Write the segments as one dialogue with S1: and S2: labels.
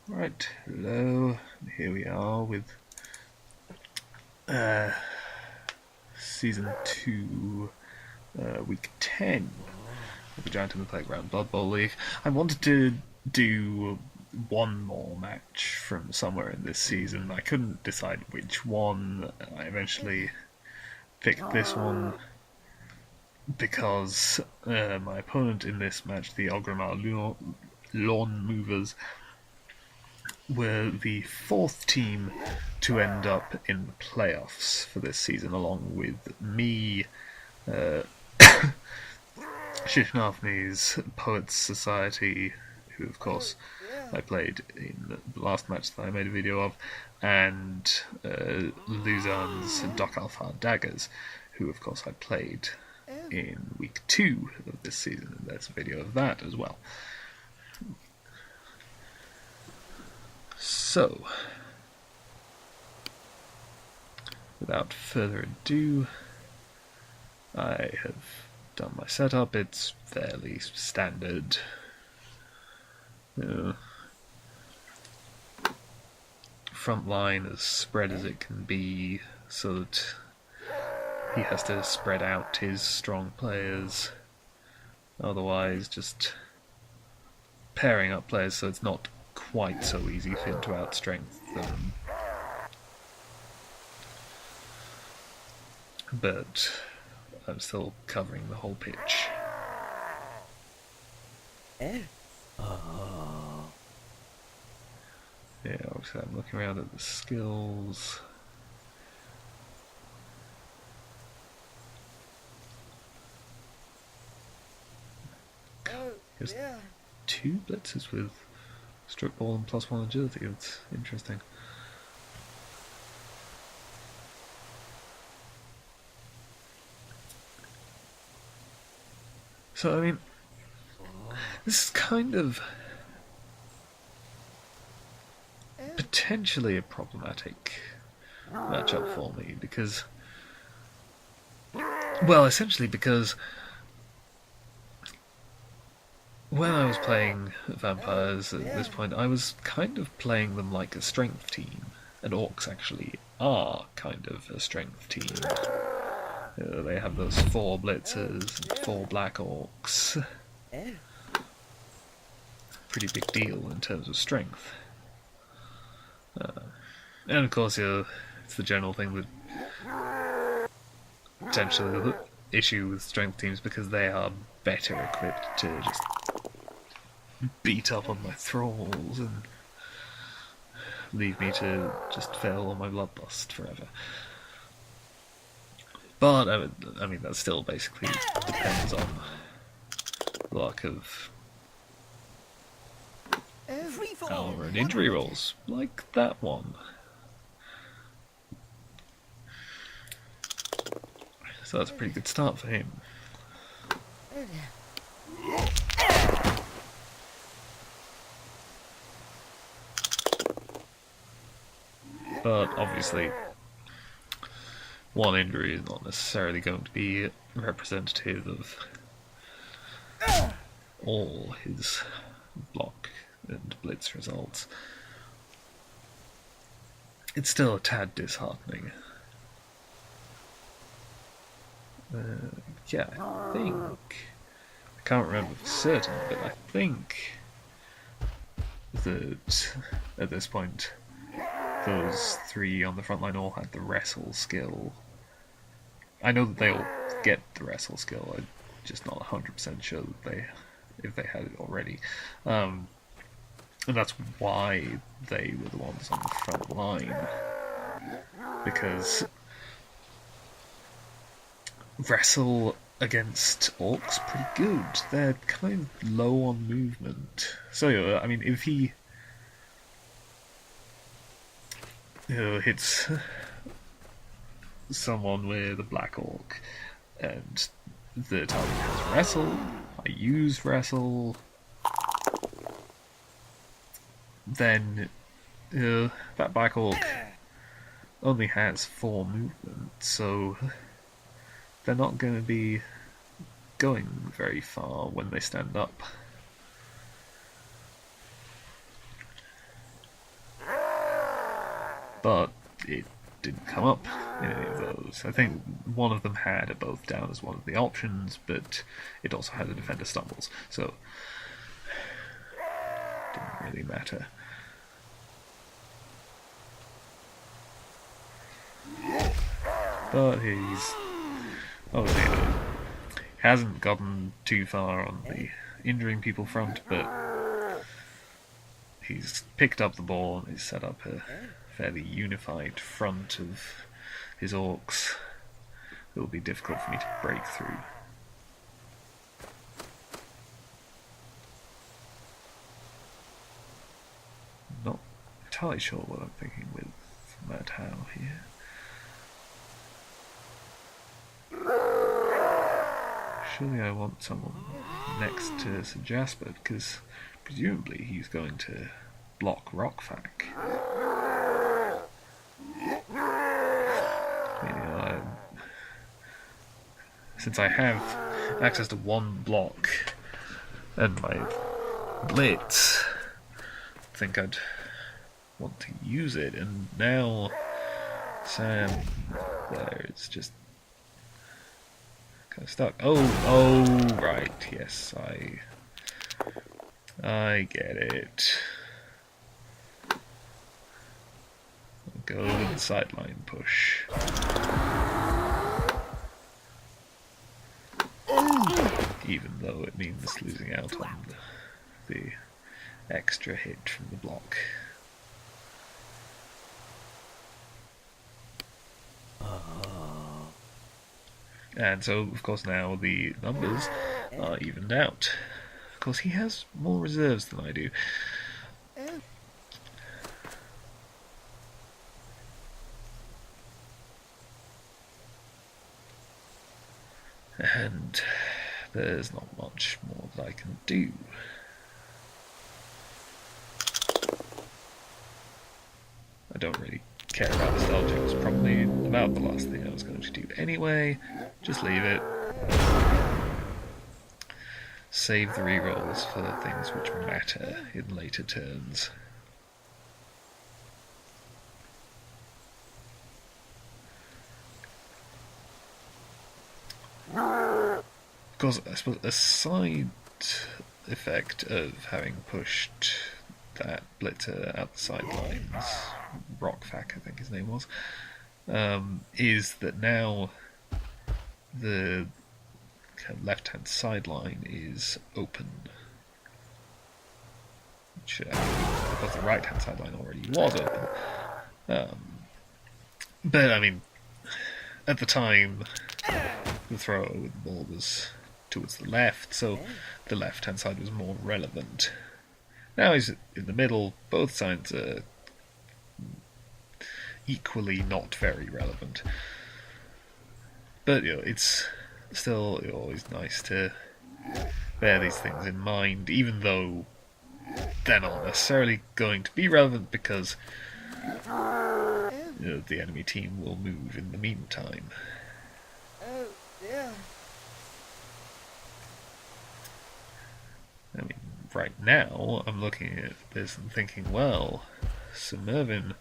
S1: Right, hello, here we are with Season 2, Week 10 of the Giant in the Playground Blood Bowl League. I wanted to do one more match from somewhere in this season. I couldn't decide which one. I eventually picked this one because my opponent in this match, the Ogrimmar Lawnmovers, were the fourth team to end up in the playoffs for this season, along with me, Shishnafni's Poets Society, who of course I played in the last match that I made a video of, and Luzan's Doc Alpha Daggers, who of course I played in week 2 of this season, and there's a video of that as well. So, without further ado, I have done my setup. It's fairly standard. Front line as spread as it can be, so that he has to spread out his strong players. Otherwise, just pairing up players so it's not quite so easy for him to outstrength them. But I'm still covering the whole pitch. Yeah, obviously I'm looking around at the skills. There's 2 blitzes with stroke ball and +1 agility. It's interesting. So, I mean, this is kind of potentially a problematic matchup for me because, well, essentially because when I was playing vampires at this point, I was kind of playing them like a strength team, and orcs actually are kind of a strength team. They have those 4 blitzers and 4 black orcs. Pretty big deal in terms of strength. And of course, it's the general thing that potentially the issue with strength teams, because they are better equipped to just beat up on my thralls and leave me to just fail on my bloodlust forever. But, I mean, that still basically depends on luck of armor and injury rolls, like that one. So that's a pretty good start for him. But obviously, one injury is not necessarily going to be representative of all his block and blitz results. It's still a tad disheartening. Yeah, I can't remember for certain, but I think that at this point those 3 on the front line all had the wrestle skill. I know that they all get the wrestle skill, I'm just not 100% sure that if they had it already. And that's why they were the ones on the front line, because wrestle against orcs pretty good. They're kind of low on movement. So, I mean, if he hits someone with a black orc and the target has wrestle, I use wrestle, then that black orc only has 4 movement, so they're not going to be going very far when they stand up. but it didn't come up in any of those. I think one of them had it both down as one of the options, but it also had a defender stumbles, so it didn't really matter. But he's obviously hasn't gotten too far on the injuring people front, but he's picked up the ball and he's set up a fairly unified front of his orcs. It will be difficult for me to break through. Not entirely sure what I'm thinking with Mad How here. Surely I want someone next to Sir Jasper, because presumably he's going to block Rockfack. Since I have access to one block and my blitz, I think I'd want to use it, and now Sam there is just kind of stuck. Oh, right, yes, I get it. I'll go with the sideline push. Even though it means losing out on the extra hit from the block. And so, of course, now the numbers are evened out. Of course, he has more reserves than I do. And there's not much more that I can do. I don't really care about the stealth check. It's probably about the last thing I was going to do anyway. Just leave it. Save the rerolls for things which matter in later turns. Because I suppose a side effect of having pushed that blitzer out the sidelines, Rockfack I think his name was, is that now the left-hand sideline is open, which because the right-hand sideline already was open. But I mean, at the time, the throw with the ball was towards the left, so the left-hand side was more relevant. Now he's in the middle. Both sides are equally not very relevant. But it's still always nice to bear these things in mind, even though they're not necessarily going to be relevant, because the enemy team will move in the meantime.
S2: Oh, yeah.
S1: I mean, right now, I'm looking at this and thinking, well, Sir Mervyn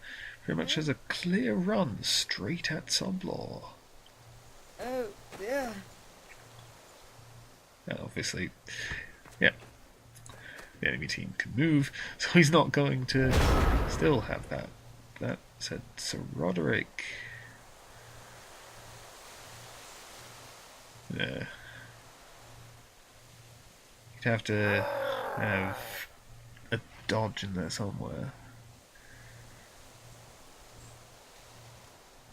S1: very much has a clear run straight at Sublaw.
S2: Oh, yeah.
S1: Now, obviously, yeah, the enemy team can move, so he's not going to still have that. That said, Sir Roderick. Yeah. You'd have to have a dodge in there somewhere.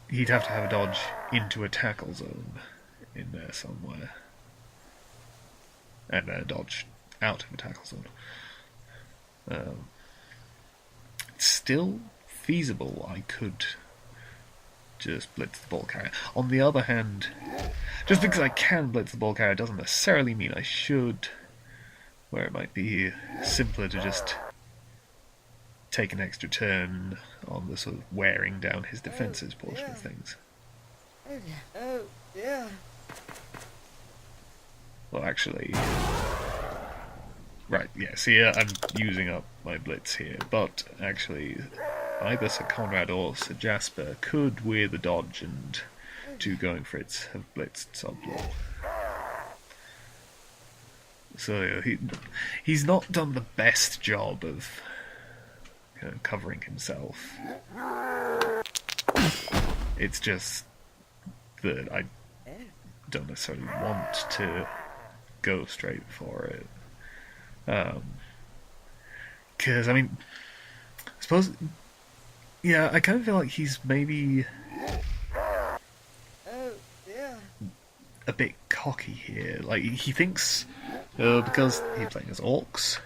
S1: He'd have to have a dodge into a tackle zone in there somewhere. And a dodge out of a tackle zone. It's still feasible. I could just blitz the ball carrier. On the other hand, just because I can blitz the ball carrier doesn't necessarily mean I should. Where it might be simpler to just take an extra turn on the sort of wearing down his defences portion of things.
S2: Oh, yeah.
S1: Well, actually... Right, yeah, see, I'm using up my blitz here, but actually either Sir Conrad or Sir Jasper could, with a dodge and 2 going for it, have blitzed Sublaw. So he's not done the best job of covering himself. It's just that I don't necessarily want to go straight for it. Because, I mean, I suppose, yeah, I kind of feel like he's maybe a bit cocky here. Like, he thinks, because he's playing as orcs,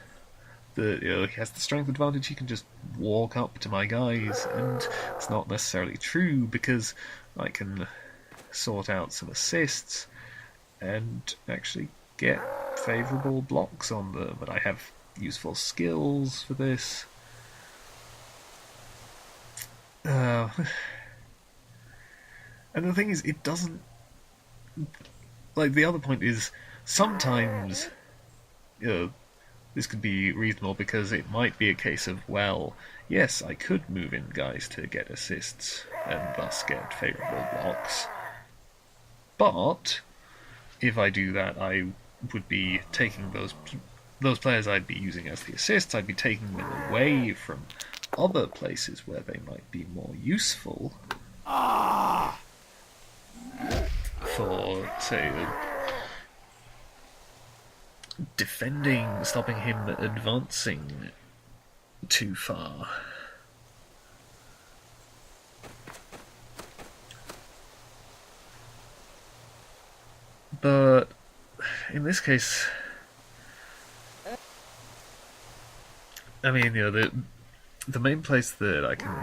S1: that he has the strength advantage, he can just walk up to my guys, and it's not necessarily true, because I can sort out some assists and actually get favourable blocks on them, and I have useful skills for this. And the thing is, it doesn't... Like, the other point is, sometimes this could be reasonable, because it might be a case of, well, yes, I could move in guys to get assists and thus get favourable blocks, but if I do that, I would be taking those players I'd be using as the assists, I'd be taking them away from other places where they might be more useful for, say, defending, stopping him advancing too far. But in this case, I mean, the main place that I can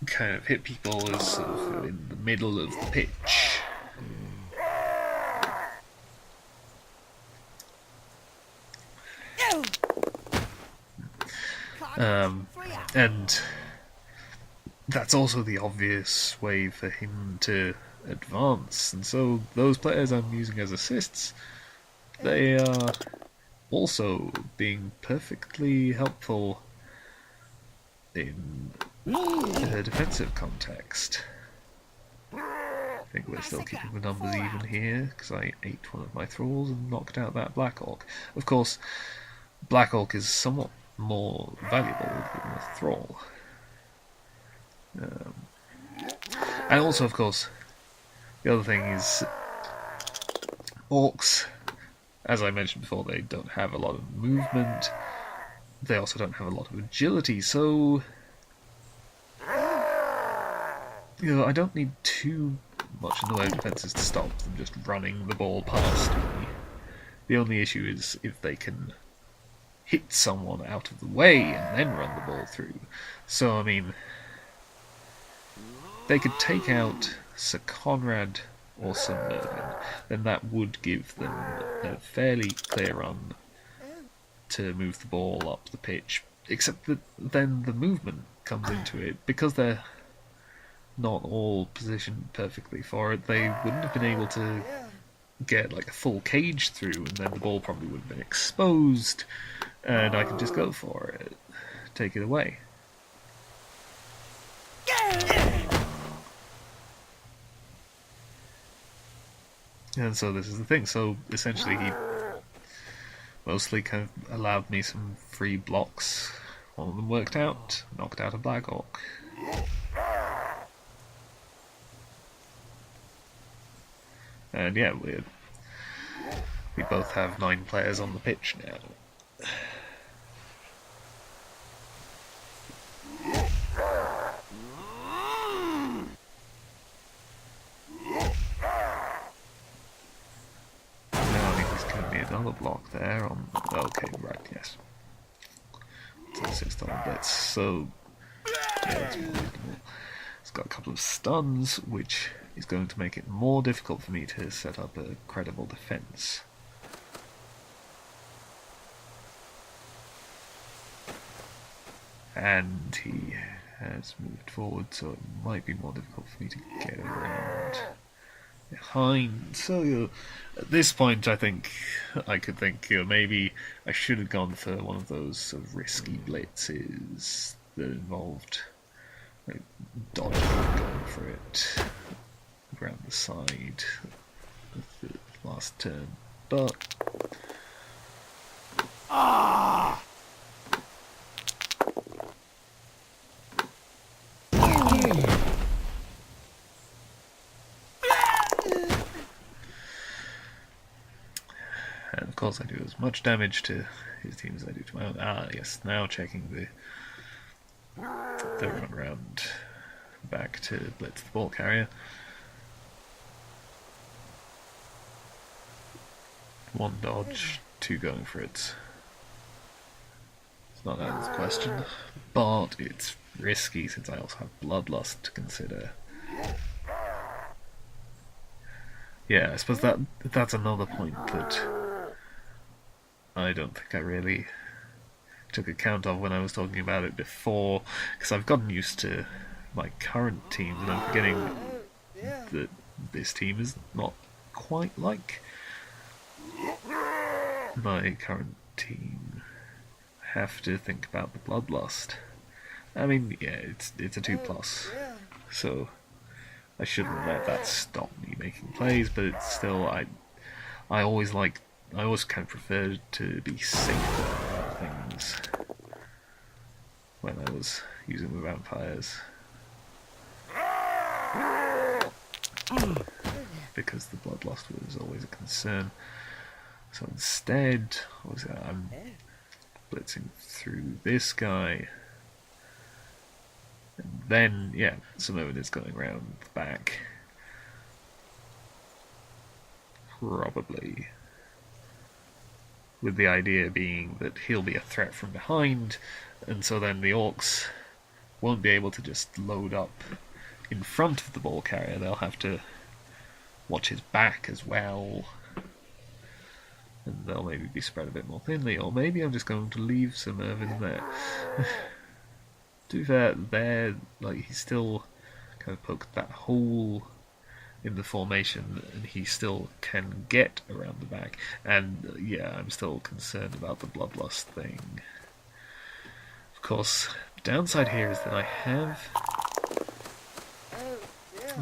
S1: kind of hit people is sort of in the middle of the pitch. And that's also the obvious way for him to advance, and so those players I'm using as assists, they are also being perfectly helpful in a defensive context. I think we're still keeping the numbers even here, because I ate one of my thralls and knocked out that Black Orc. Of course, Black Orc is somewhat more valuable than a thrall. And also, of course, the other thing is, orcs, as I mentioned before, they don't have a lot of movement. They also don't have a lot of agility, so I don't need too much in the way of defences to stop them just running the ball past me. The only issue is if they can hit someone out of the way and then run the ball through. So, I mean, they could take out Sir Conrad or Sir Mervyn, then that would give them a fairly clear run to move the ball up the pitch, except that then the movement comes into it. Because they're not all positioned perfectly for it, they wouldn't have been able to get like a full cage through, and then the ball probably would have been exposed, and I could just go for it, take it away. And so this is the thing, so essentially he mostly kind of allowed me some free blocks. One of them worked out, knocked out a Black Orc. And yeah, we both have 9 players on the pitch now. Another block there on... Okay, right, yes. It's an assist on blitz, so... Yeah, it's more reasonable. It's got a couple of stuns, which is going to make it more difficult for me to set up a credible defense. And he has moved forward, so it might be more difficult for me to get around behind. So at this point, I think I could think maybe I should have gone for one of those sort of risky blitzes that involved like dodging, going for it around the side of the last turn, but. And of course I do as much damage to his team as I do to my own. Ah, yes, now checking the run round back to blitz the ball carrier. One dodge, two going for it. It's not out of the question, but it's risky since I also have Bloodlust to consider. Yeah, I suppose that's another point that I don't think I really took account of when I was talking about it before, because I've gotten used to my current team, and I'm forgetting that this team is not quite like my current team. I have to think about the Bloodlust. I mean, yeah, it's a 2+, so I shouldn't let that stop me making plays, but it's still, I always kind of preferred to be safer about things when I was using the vampires. Because the bloodlust was always a concern. So instead, I'm blitzing through this guy. And then, yeah, some of it is going around the back. Probably. With the idea being that he'll be a threat from behind, and so then the orcs won't be able to just load up in front of the ball carrier. They'll have to watch his back as well, and they'll maybe be spread a bit more thinly, or maybe I'm just going to leave some Irvin there. To be fair, there, like, he's still kind of poked that hole in the formation, and he still can get around the back. And yeah, I'm still concerned about the bloodlust thing. Of course, the downside here is that I have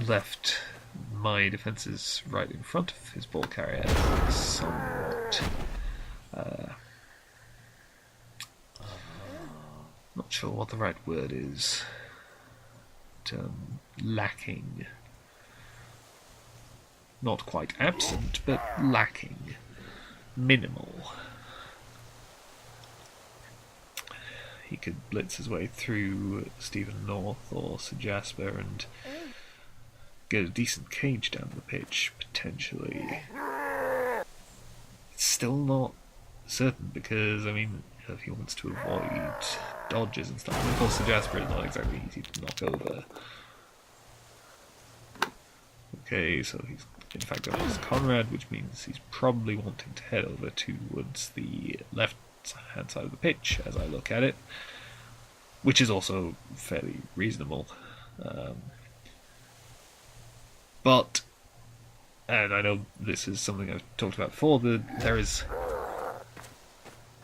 S1: left my defences right in front of his ball carrier somewhat. Not sure what the right word is. Lacking. Not quite absent, but lacking. Minimal. He could blitz his way through Stephen North or Sir Jasper and get a decent cage down the pitch, potentially. It's still not certain because, I mean, if he wants to avoid dodges and stuff, and of course Sir Jasper is not exactly easy to knock over. Okay, so he's in fact going as Conrad, which means he's probably wanting to head over towards the left-hand side of the pitch as I look at it, which is also fairly reasonable. But, and I know this is something I've talked about before,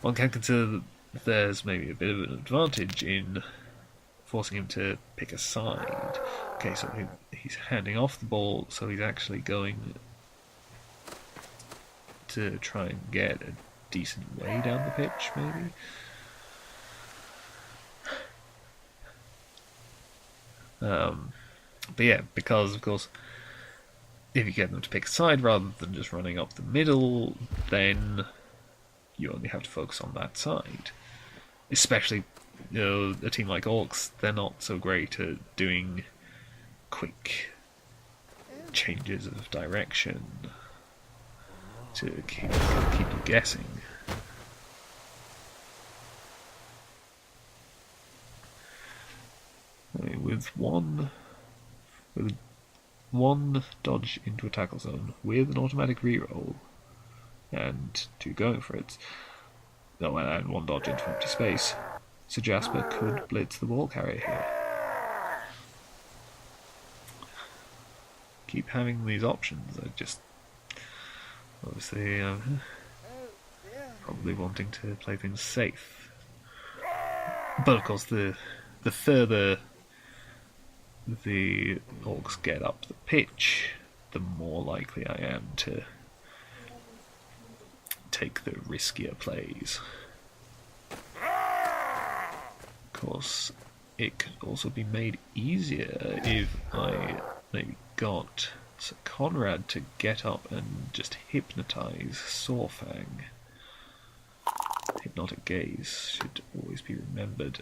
S1: one can consider that there's maybe a bit of an advantage in forcing him to pick a side. Okay, so he's handing off the ball, so he's actually going to try and get a decent way down the pitch, maybe? But yeah, because of course, if you get them to pick a side rather than just running up the middle, then you only have to focus on that side. Especially, a team like Orcs, they're not so great at doing quick changes of direction to keep you guessing. I mean, with one dodge into a tackle zone with an automatic reroll and two going for it, and one dodge into empty space, Sir Jasper could blitz the ball carrier here. keep having these options. I just obviously probably wanting to play things safe. But of course, the further the orcs get up the pitch, the more likely I am to take the riskier plays. Of course, it could also be made easier if I maybe got Sir Conrad to get up and just hypnotise Sawfang. Hypnotic gaze should always be remembered.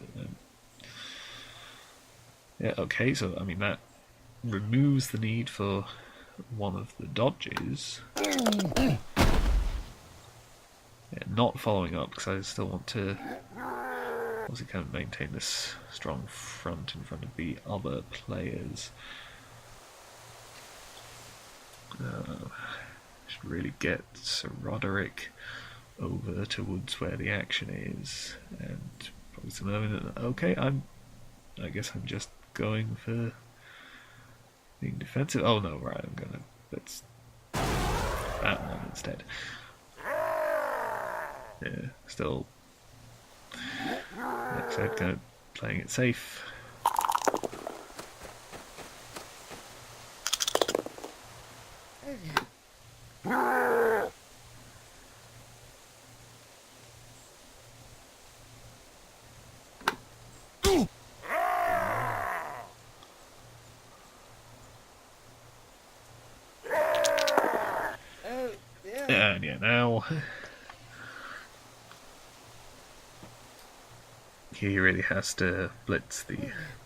S1: Yeah, okay, so I mean that removes the need for one of the dodges. Yeah, not following up because I still want to obviously kind of maintain this strong front in front of the other players. Should really get Sir Roderick over towards where the action is, and probably some other. Okay, I guess I'm just going for being defensive. Oh no, right, I'm gonna let's that one instead. Yeah, still. Like I said, kind of playing it safe. And yeah, now he really has to blitz the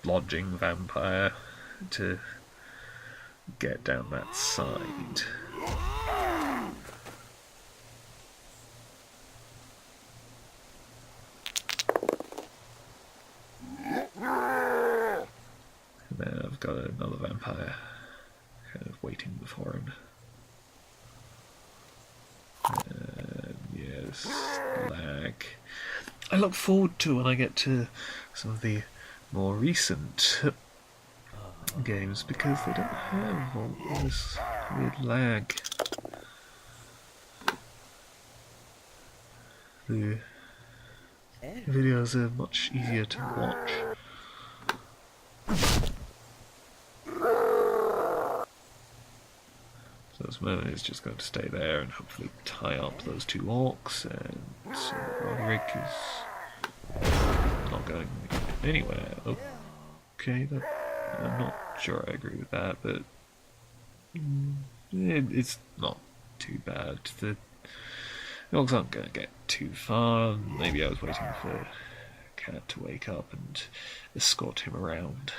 S1: lodging vampire to get down that side. And then I've got another vampire kind of waiting before him. Yes, lag. I look forward to when I get to some of the more recent games because they don't have all this weird lag. The videos are much easier to watch. So this moment is just going to stay there and hopefully tie up those two orcs, and so Roderick is not going anywhere. Okay, I'm not sure I agree with that, but it's not too bad. The orcs aren't going to get too far. Maybe I was waiting for Cat to wake up and escort him around.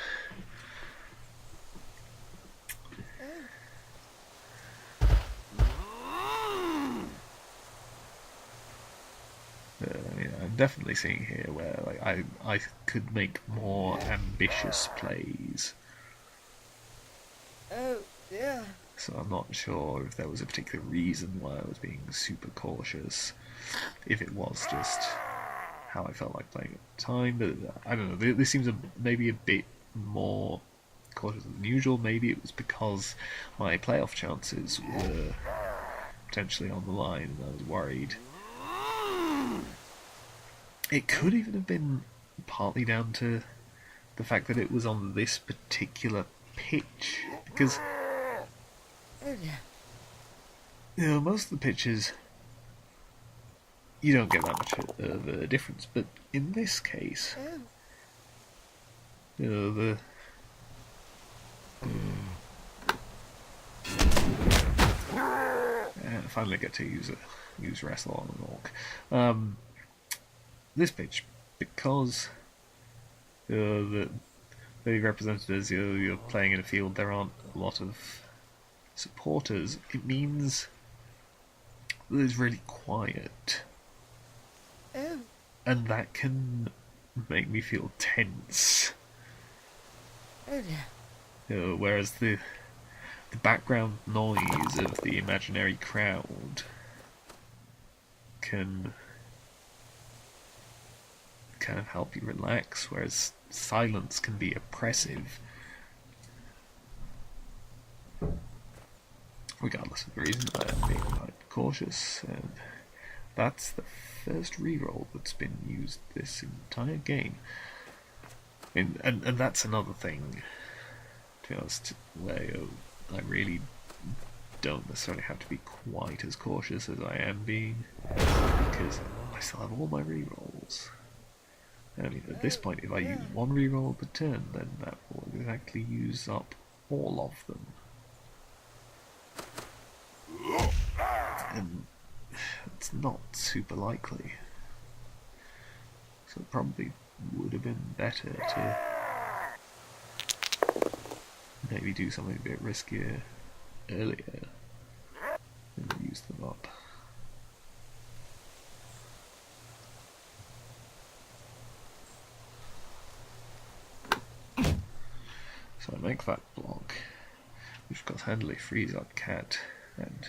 S1: I mean, I'm definitely seeing here where like I could make more ambitious plays.
S2: Oh, yeah.
S1: So I'm not sure if there was a particular reason why I was being super cautious. If it was just how I felt like playing at the time, but I don't know. This seems maybe a bit more cautious than usual. Maybe it was because my playoff chances were potentially on the line, and I was worried. It could even have been partly down to the fact that it was on this particular pitch, because most of the pitches you don't get that much of a difference, but in this case, I finally get to use wrestle on an orc. This pitch, because the represented as you're playing in a field, there aren't a lot of supporters. It means that it's really quiet, and that can make me feel tense. Whereas the background noise of the imaginary crowd can kind of help you relax, whereas silence can be oppressive. regardless of the reason, I am being quite cautious, and that's the first reroll that's been used this entire game. And that's another thing, to be honest, where I really don't necessarily have to be quite as cautious as I am being, because I still have all my rerolls. I mean, at this point, if I use one reroll per turn, then that will exactly use up all of them. And it's not super likely. So it probably would have been better to maybe do something a bit riskier earlier and use them up. So I make that block, which of course handily frees up Cat, and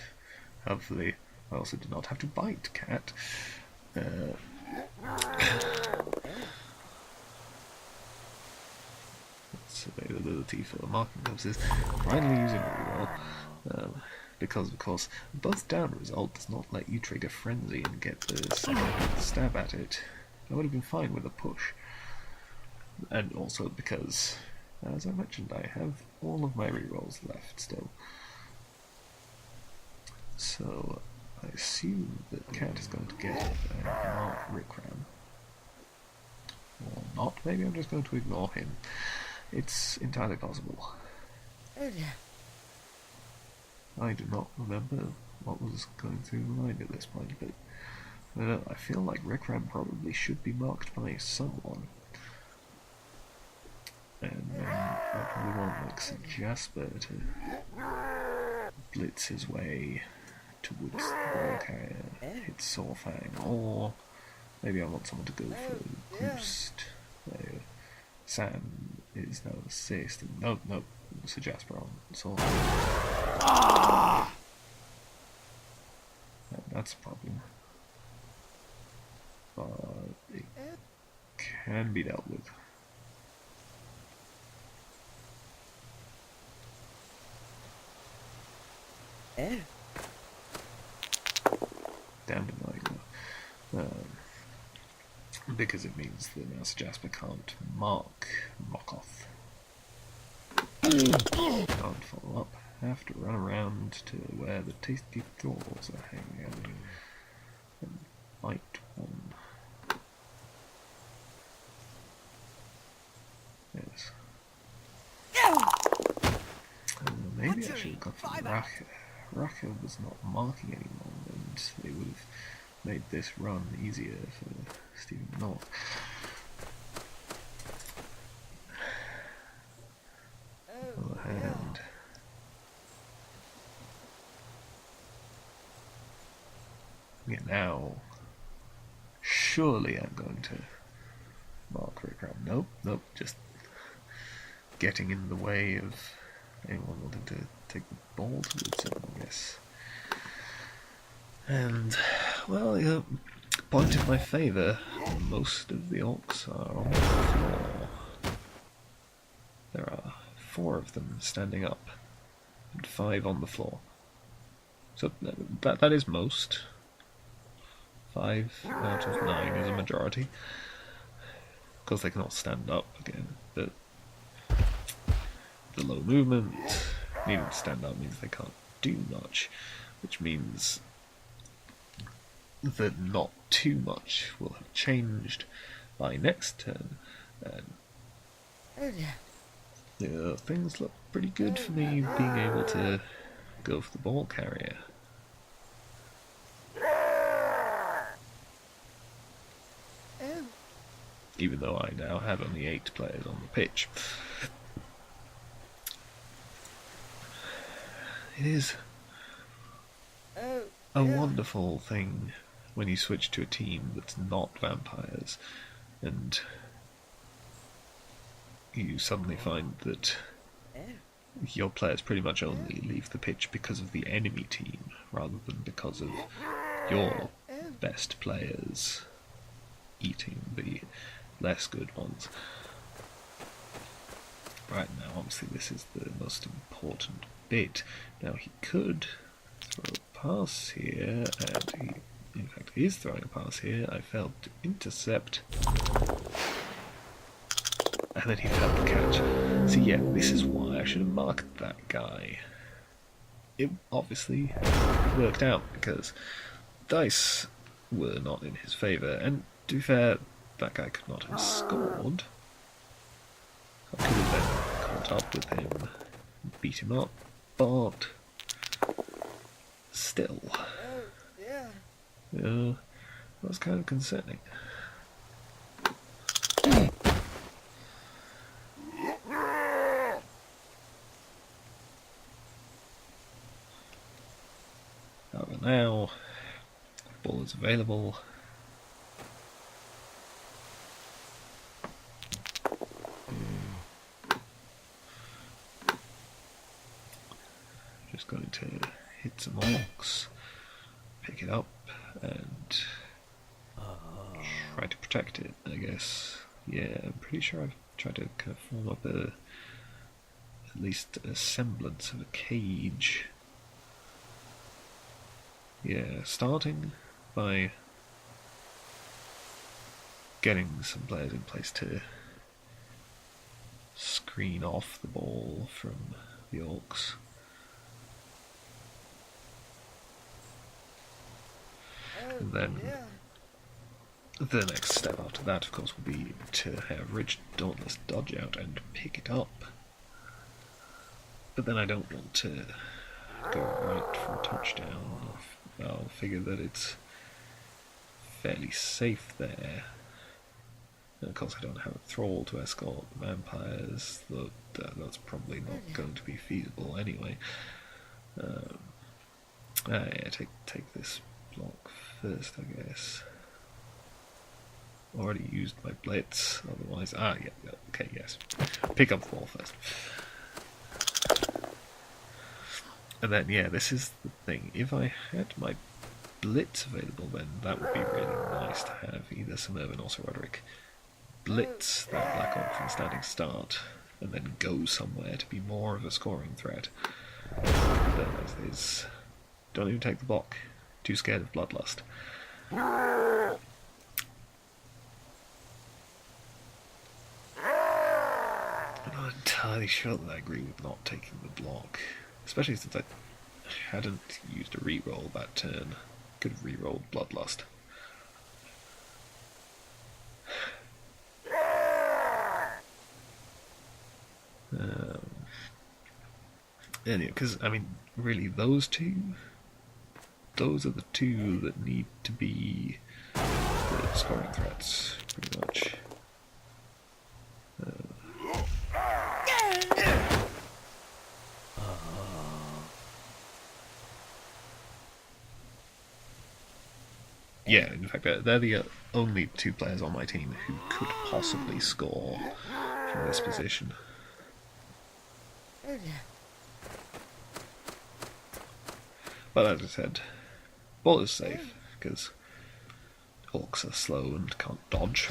S1: hopefully I also do not have to bite Cat. Its availability for marking purposes. Finally using a reroll, because of course both down result does not let you trigger frenzy and get the second stab at it. I would have been fine with a push, and also because, as I mentioned, I have all of my rerolls left still. So I assume that Cat is going to get a mark Rickram. Or not, maybe I'm just going to ignore him. It's entirely possible. I do not remember what was going through my mind at this point, but I don't know, I feel like Rickram probably should be marked by someone. And I probably want like some Jasper to blitz his way towards the ball carrier, hit Sawfang, or maybe I want someone to go for Boost. Sam is now assist, and no, Sir Jasper on Sawfang. That's a problem. But it can be dealt with. Damn it, because it means that Master Jasper can't mark Mockoff. Can't follow up. Have to run around to where the tasty thralls are hanging out and bite one. Yes. Maybe I should have gone for Raka. Raka was not marking anymore, and they would have made this run easier for Stephen North. On the other hand, yeah, now surely I'm going to mark Rickram. Nope, just getting in the way of anyone wanting to take the ball towards him, I guess. And, well, point in my favour, most of the orcs are on the floor. There are 4 of them standing up, and 5 on the floor. So that is most. 5 out of 9 is a majority. Of course they cannot stand up again, but the low movement, needing to stand up means they can't do much, which means that not too much will have changed by next turn, and things look pretty good for me being able to go for the ball carrier. Even though I now have only 8 players on the pitch. It is a wonderful thing when you switch to a team that's not vampires, and you suddenly find that your players pretty much only leave the pitch because of the enemy team, rather than because of your best players eating the less good ones. Right now, obviously, this is the most important bit. Now he could throw a pass here, and he in fact is throwing a pass here. I failed to intercept. And then he failed to catch. So yeah, this is why I should have marked that guy. It obviously worked out because dice were not in his favour, and to be fair, that guy could not have scored. I could have then caught up with him, beat him up, but still, that was kind of concerning. However, now ball is available. Just going to hit some orcs, pick it up, and try to protect it, I guess. Yeah, I'm pretty sure I've tried to kind of form up at least a semblance of a cage. Yeah, starting by getting some players in place to screen off the ball from the orcs. And then the next step after that, of course, will be to have Rich Dauntless dodge out and pick it up. But then I don't want to go right for a touchdown. I'll figure that it's fairly safe there. And of course I don't have a thrall to escort the vampires, though that's probably not going to be feasible anyway. Yeah, take this block first, I guess. Already used my blitz, otherwise... yeah, okay, yes. Pick up the ball first. And then, yeah, this is the thing. If I had my blitz available, then that would be really nice to have either Sir Mervyn or Sir Roderick blitz that Black Orc from standing start, and then go somewhere to be more of a scoring threat. But as is, don't even take the block. Too scared of bloodlust. I'm not entirely sure that I agree with not taking the block. Especially since I hadn't used a reroll that turn. Could have rerolled Bloodlust. Anyway, because, I mean, really, those are the two that need to be the scoring threats, pretty much. Yeah, in fact, they're the only two players on my team who could possibly score from this position. But as I said, ball is safe, because orcs are slow and can't dodge.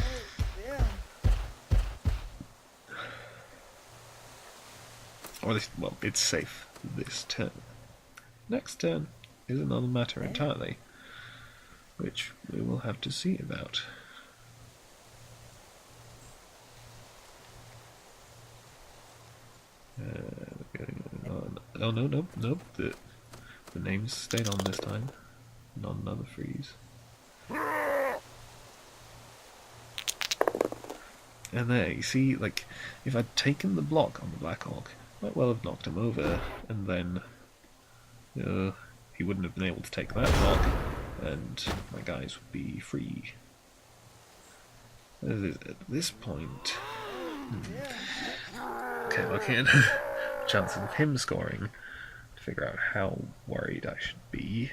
S1: Or at least, well, it's safe this turn. Next turn is another matter entirely, which we will have to see about. Oh, no, the names stayed on this time. Not another freeze. And there, you see, like, if I'd taken the block on the Black Orc, might well have knocked him over, and then he wouldn't have been able to take that block, and my guys would be free. At this point... Okay, looking at chances of him scoring, to figure out how worried I should be.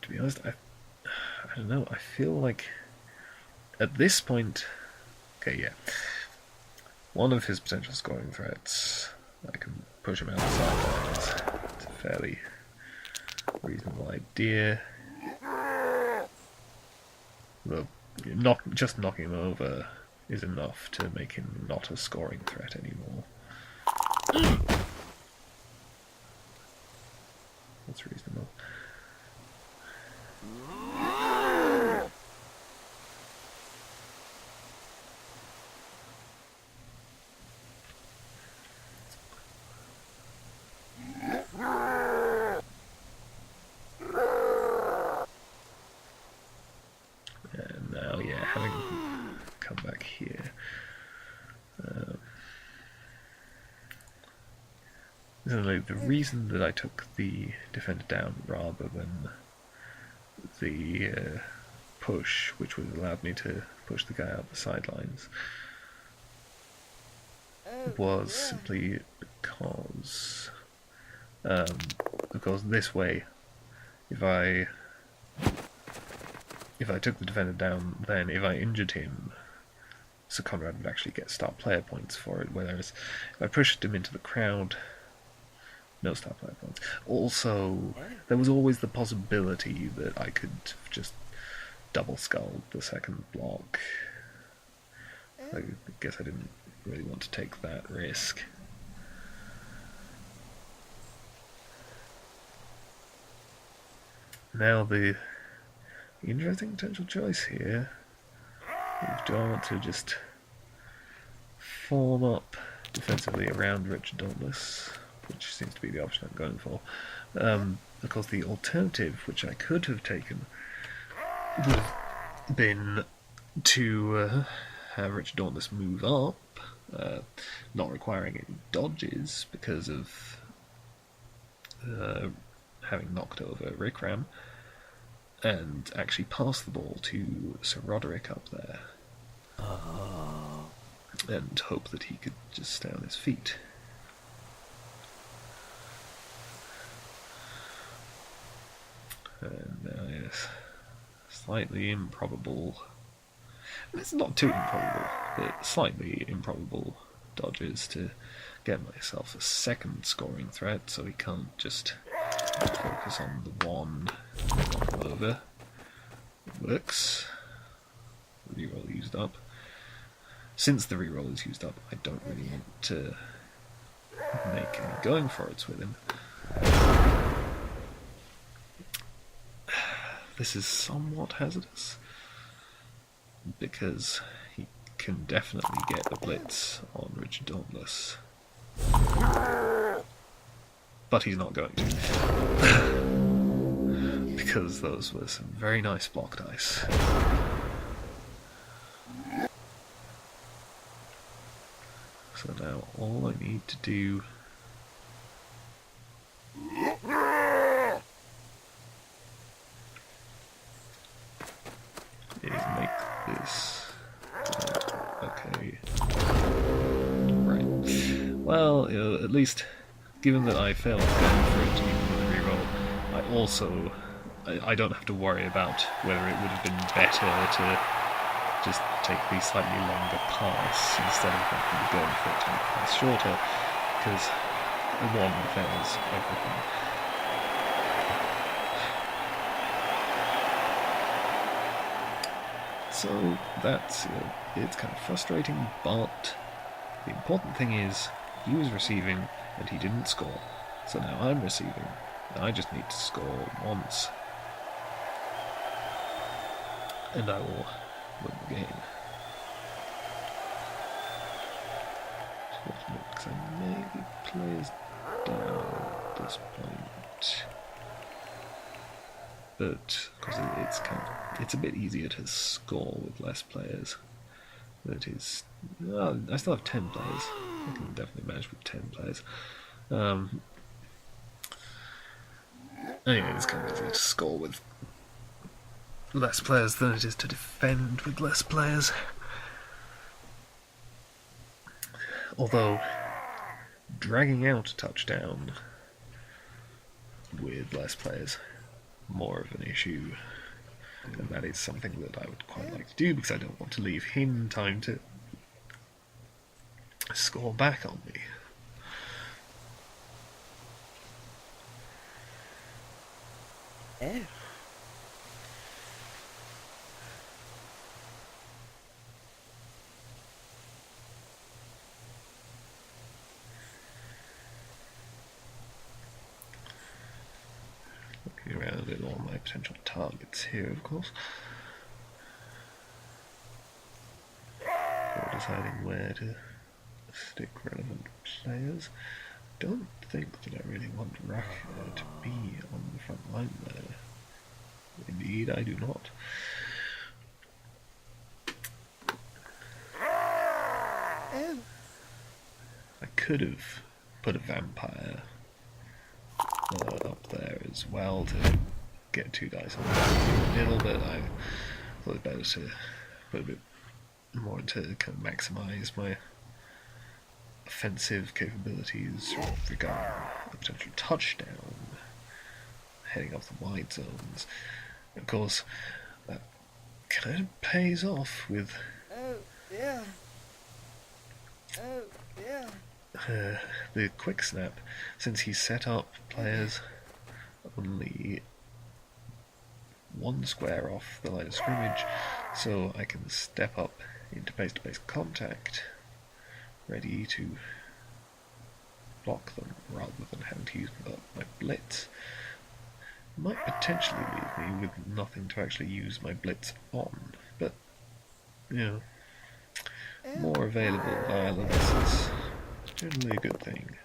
S1: To be honest, I don't know, I feel like at this point... Okay, yeah. One of his potential scoring threats, I can push him out the sidelines. It's a fairly reasonable idea. Well, just knocking him over is enough to make him not a scoring threat anymore. That's reasonable. And now, yeah, having come back here. The reason that I took the defender down rather than the push, which would have allowed me to push the guy out the sidelines,
S2: Oh,
S1: was
S2: yeah.
S1: simply because this way, if I took the defender down, then if I injured him, Sir Conrad would actually get star player points for it, whereas if I pushed him into the crowd, no star player points. Also, there was always the possibility that I could just double skull the second block. I guess I didn't really want to take that risk. Now the interesting potential choice here is, do I want to just form up defensively around Richard Dauntless, which seems to be the option I'm going for, because the alternative, which I could have taken, would have been to have Richard Dauntless move up, not requiring any dodges because of having knocked over Rickram, and actually pass the ball to Sir Roderick up there, and hope that he could just stay on his feet. And now, yes, slightly improbable. It's not too improbable, but slightly improbable dodges to get myself a second scoring threat, so he can't just focus on the one over. It works. Reroll used up. Since the reroll is used up, I don't really want to make any going for it with him. This is somewhat hazardous, because he can definitely get a blitz on Richard Dauntless. But he's not going to. Because those were some very nice block dice. So now all I need to do is make this okay. Right. Well, at least, given that I failed going for it even with a reroll, I don't have to worry about whether it would have been better to just take the slightly longer pass instead of having to go for it and pass shorter, because one fails everything. So that's it's kind of frustrating, but the important thing is he was receiving and he didn't score. So now I'm receiving and I just need to score once, and I will win the game. Because I maybe plays down at this point, but because it's a bit easier to score with less players. That is, I still have 10 players. I can definitely manage with 10 players. Anyway, it's kind of easier to score with less players than it is to defend with less players. Although, dragging out a touchdown with less players, more of an issue. And that is something that I would quite like to do, because I don't want to leave him time to score back on me.
S2: Oh.
S1: at all my potential targets here, of course. Before deciding where to stick relevant players. Don't think that I really want Ruddigore to be on the front line there. Indeed, I do not. I could have put a vampire up there as well to get 2 dice on the middle, but I thought it better to put a bit more to kind of maximise my offensive capabilities regarding the potential touchdown, heading off the wide zones. Of course, that kind of pays off with the quick snap, since he set up players only 1 square off the line of scrimmage, so I can step up into face-to-face contact, ready to block them rather than having to use my blitz. Might potentially leave me with nothing to actually use my blitz on, but, you know, more available violence is generally a good thing.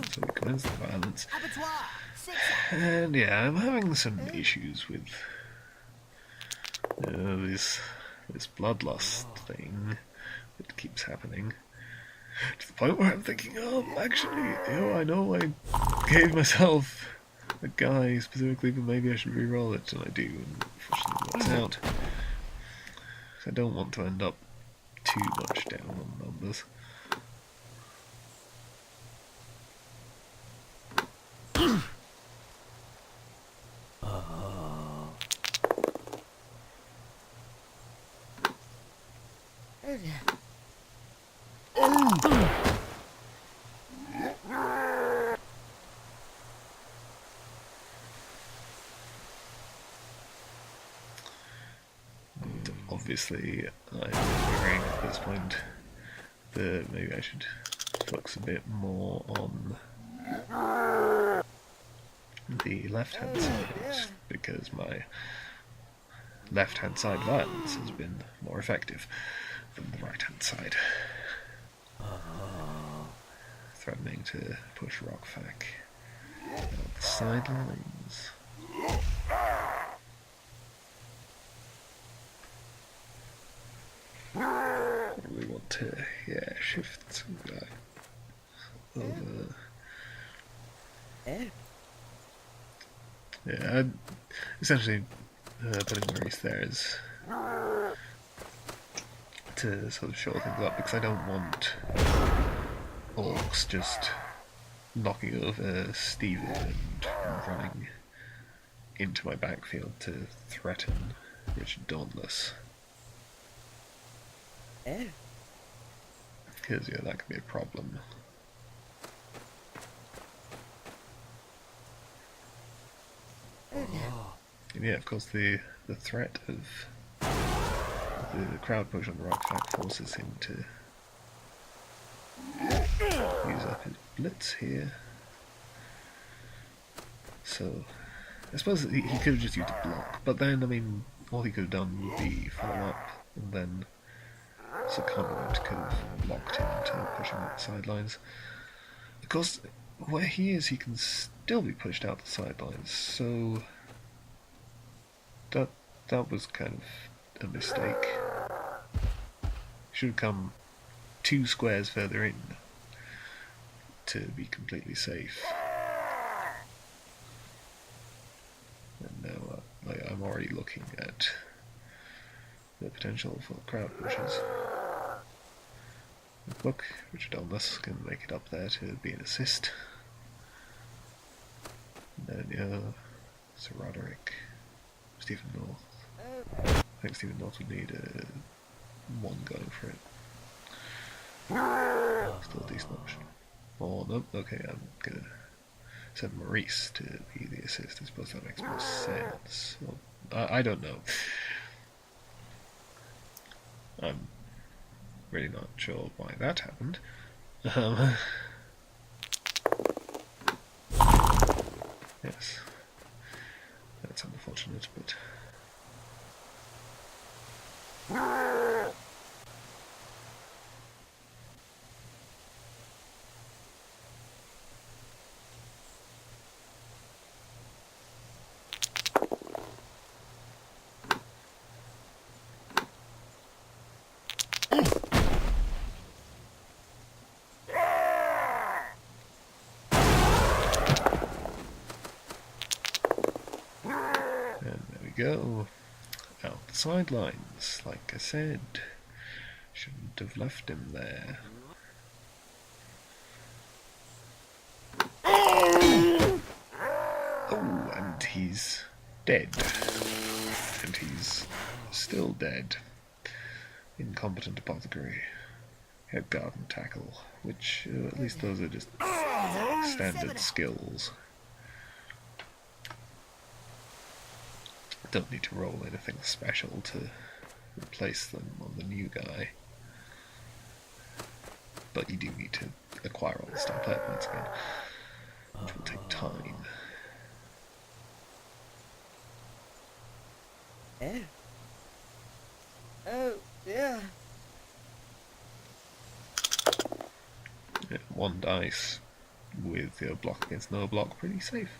S1: So we commence the violence. And yeah, I'm having some issues with this bloodlust thing that keeps happening. To the point where I'm thinking, oh, actually, I know I gave myself a guy specifically, but maybe I should re-roll it, and I do, and unfortunately that's out. So I don't want to end up too much down on numbers. Obviously, I'm worrying at this point that maybe I should focus a bit more on the left-hand side, because my left-hand side violence has been more effective than the right-hand side. Threatening to push Rockfack out the sidelines. Probably want to, shift some guy over. Yeah, I'm essentially putting Maurice there is to sort of shore things up, because I don't want orcs just knocking over Steven and running into my backfield to threaten Richard Dauntless. Because that could be a problem. And yeah, of course, the threat of the crowd push on the Rockfack forces him to use up his blitz here. So I suppose he could have just used a block, but then, I mean, all he could have done would be follow up, and then Secondment could have blocked him to push him out the sidelines. Of course, where he is, he can still be pushed out the sidelines, so that was kind of a mistake. Should have come 2 squares further in to be completely safe. And now I'm already looking at the potential for crowd pushes. Look, Richard Dauntless can make it up there to be an assist. And then, Sir Roderick, Stephen North. I think Stephen North would need 1 going for it. Still a decent option. Oh, no, okay, I'm gonna send Maurice to be the assist. I suppose that makes more sense. Well, I don't know. I'm really not sure why that happened. Yes. That's unfortunate, but... And there we go. Out the sidelines, like I said. Shouldn't have left him there. Oh, and he's dead. And he's still dead. Incompetent apothecary. Head garden tackle, which at least those are just standard skills. Don't need to roll anything special to replace them on the new guy. But you do need to acquire all the star player points again, which will take time.
S2: Oh. Oh, yeah.
S1: Yeah, one dice with your block against no block, pretty safe.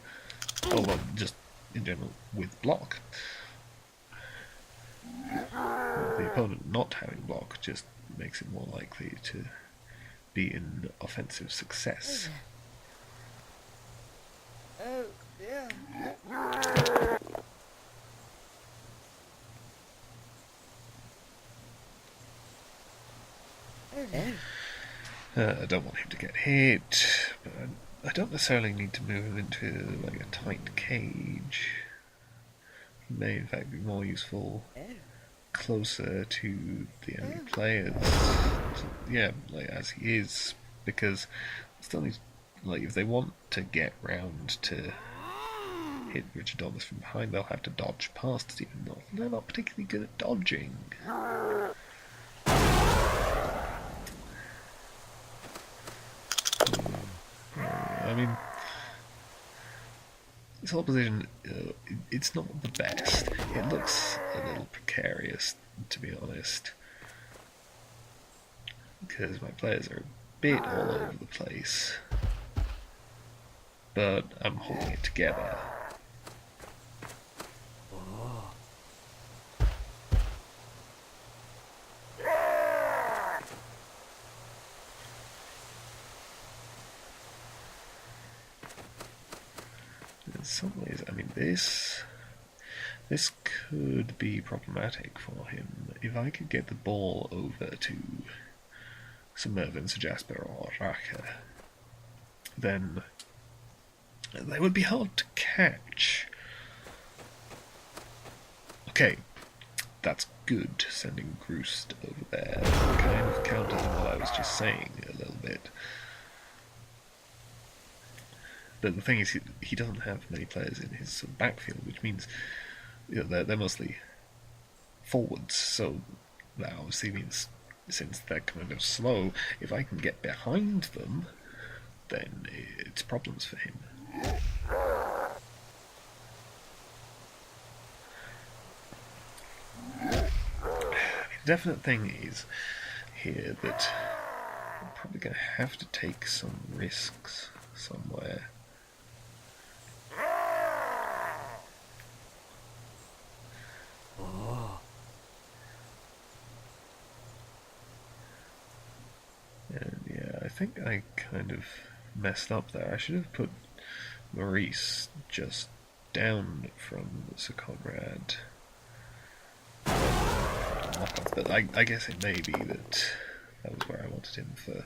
S1: Oh, well, just in general, with block. The opponent not having block just makes it more likely to be in offensive success.
S2: Oh, yeah.
S1: I don't want him to get hit, but I don't necessarily need to move him into like a tight cage. He may in fact be more useful closer to the enemy players. So, yeah, like as he is, because still needs, like if they want to get round to hit Richard Dauntless from behind, they'll have to dodge past Stephen North. They're not particularly good at dodging. I mean, this whole position, it's not the best. It looks a little precarious, to be honest, because my players are a bit all over the place, but I'm holding it together. In some ways, I mean, this could be problematic for him. If I could get the ball over to Sir Mervyn, Sir Jasper, or Raka, then they would be hard to catch. Okay, that's good, sending Groost over there. Kind of counters on what I was just saying a little bit. But the thing is, he doesn't have many players in his sort of backfield, which means they're mostly forwards, so that obviously means, since they're kind of slow, if I can get behind them, then it's problems for him. The definite thing is here that I'm probably going to have to take some risks somewhere. And yeah, I think I kind of messed up there. I should have put Maurice just down from Sir Conrad. But I guess it may be that was where I wanted him for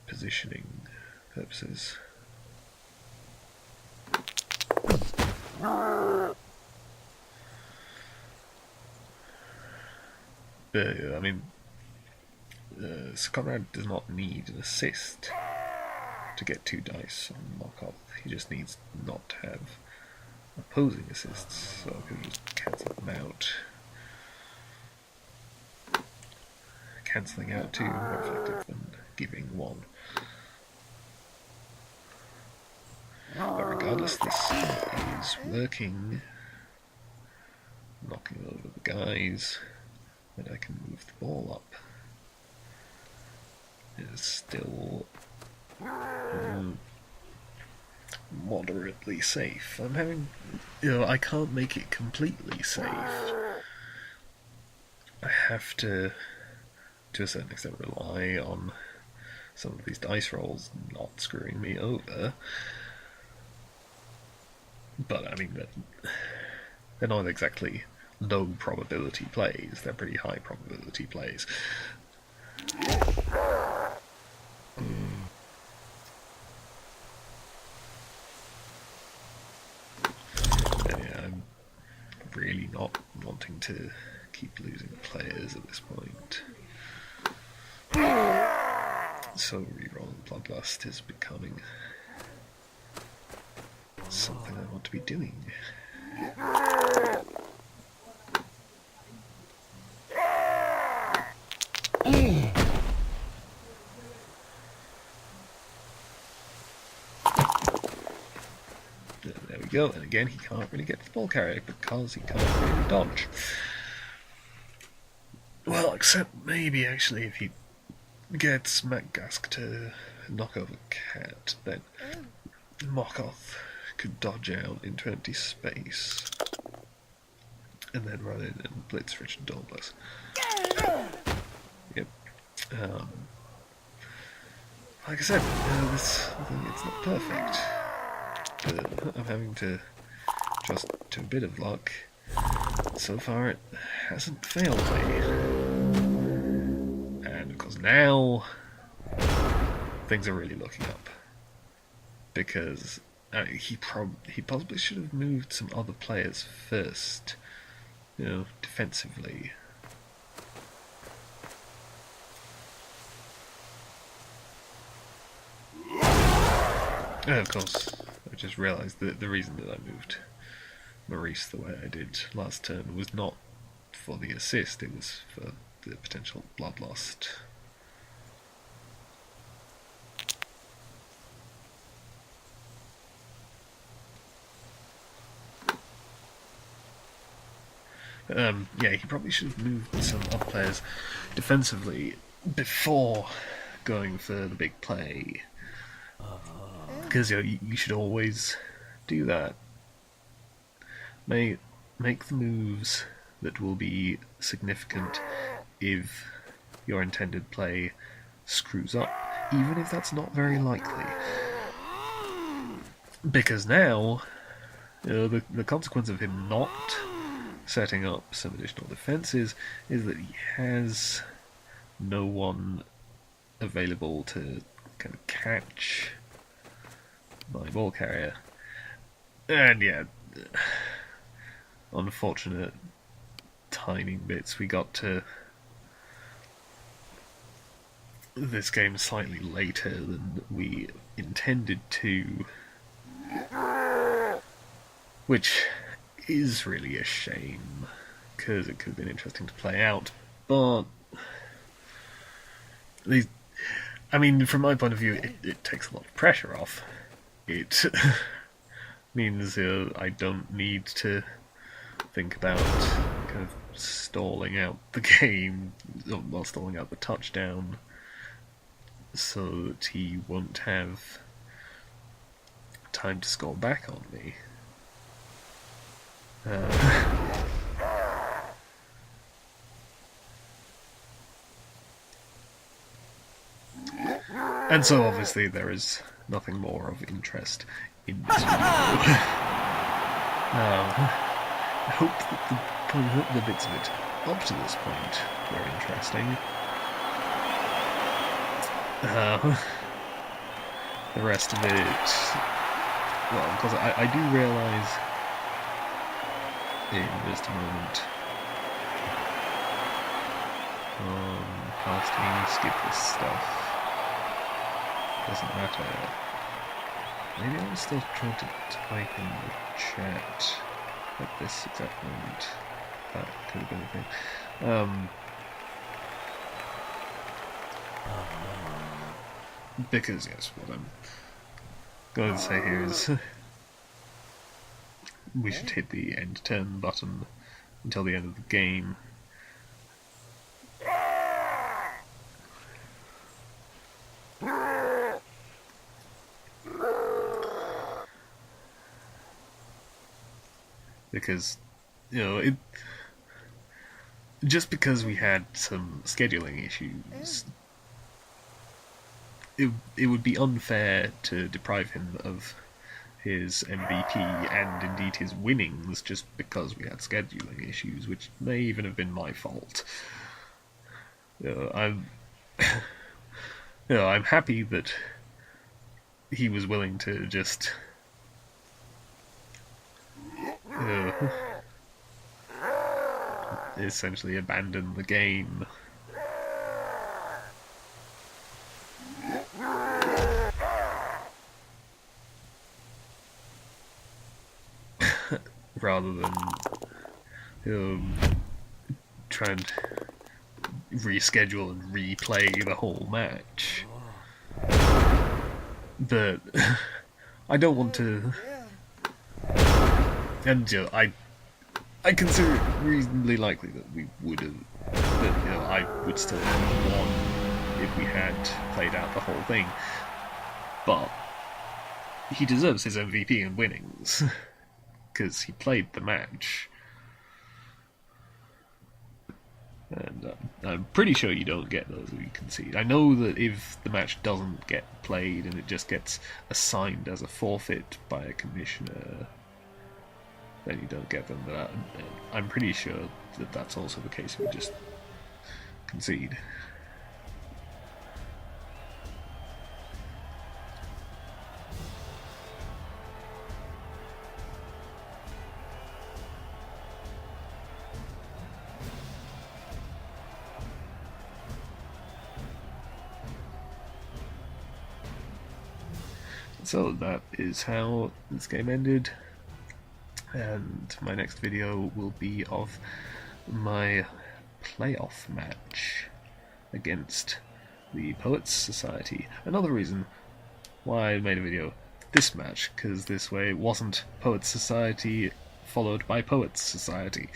S1: positioning purposes. But I mean, So Conrad does not need an assist to get 2 dice on Knockoff. He just needs not to have opposing assists, so I could just cancel them out. Cancelling out 2 more effective than giving 1. But regardless, this is working. Knocking over the guys, and I can move the ball up. It is still moderately safe. I'm having, I can't make it completely safe. I have to a certain extent, rely on some of these dice rolls not screwing me over. But, I mean, they're not exactly low probability plays, they're pretty high probability plays. Yeah, I'm really not wanting to keep losing players at this point. So rerolling Bloodlust is becoming something I want to be doing. There we go, and again he can't really get to the ball carrier because he can't really dodge. Well, except maybe actually if he gets Macgask to knock over Cat, then Mokoth could dodge out into empty space and then run in and blitz Richard Dauntless. Yep. Like I said, it's not perfect, but I'm having to trust to a bit of luck. So far it hasn't failed me. And of course now things are really looking up. Because he possibly should have moved some other players first, defensively. Of course, I just realised that the reason that I moved Maurice the way I did last turn was not for the assist, it was for the potential bloodlust. Yeah, he probably should have moved some other players defensively before going for the big play. Because you should always do that. Make the moves that will be significant if your intended play screws up, even if that's not very likely. Because now, the consequence of him not setting up some additional defences is that he has no one available to kind of catch my ball carrier. And yeah, unfortunate timing bits. We got to this game slightly later than we intended to, which is really a shame, because it could have been interesting to play out, but from my point of view, it takes a lot of pressure off. It means I don't need to think about kind of stalling out the game, well, stalling out the touchdown, so that he won't have time to score back on me. And so obviously there is nothing more of interest in this video. I hope that the bits of it up to this point were interesting. The rest of it, well, because I do realise in just a moment casting, skip this stuff. Doesn't matter. Maybe I was still trying to type in the chat at this exact moment. That could have been a thing. Because, yes, what I'm going to say here is we should hit the end turn button until the end of the game. Because, you know, just because we had some scheduling issues, it would be unfair to deprive him of his MVP and indeed his winnings just because we had scheduling issues, which may even have been my fault. I'm happy that he was willing to just essentially abandon the game. Rather than try and reschedule and replay the whole match. But I don't want to. And I consider it reasonably likely that we would have, that I would still have won if we had played out the whole thing. But he deserves his MVP and winnings because he played the match. And I'm pretty sure you don't get those if you concede. I know that if the match doesn't get played and it just gets assigned as a forfeit by a commissioner, then you don't get them, but I'm pretty sure that that's also the case if you just concede. So that is how this game ended. And my next video will be of my playoff match against the Poets Society. Another reason why I made a video of this match, because this way it wasn't Poets Society followed by Poets Society.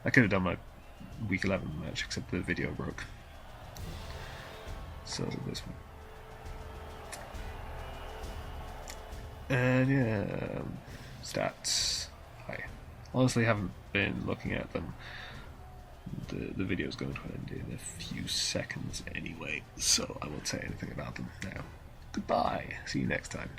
S1: I could have done my week 11 match, except the video broke. So this one. And yeah, stats. I honestly haven't been looking at them. The video's going to end in a few seconds anyway, so I won't say anything about them now. Goodbye. See you next time.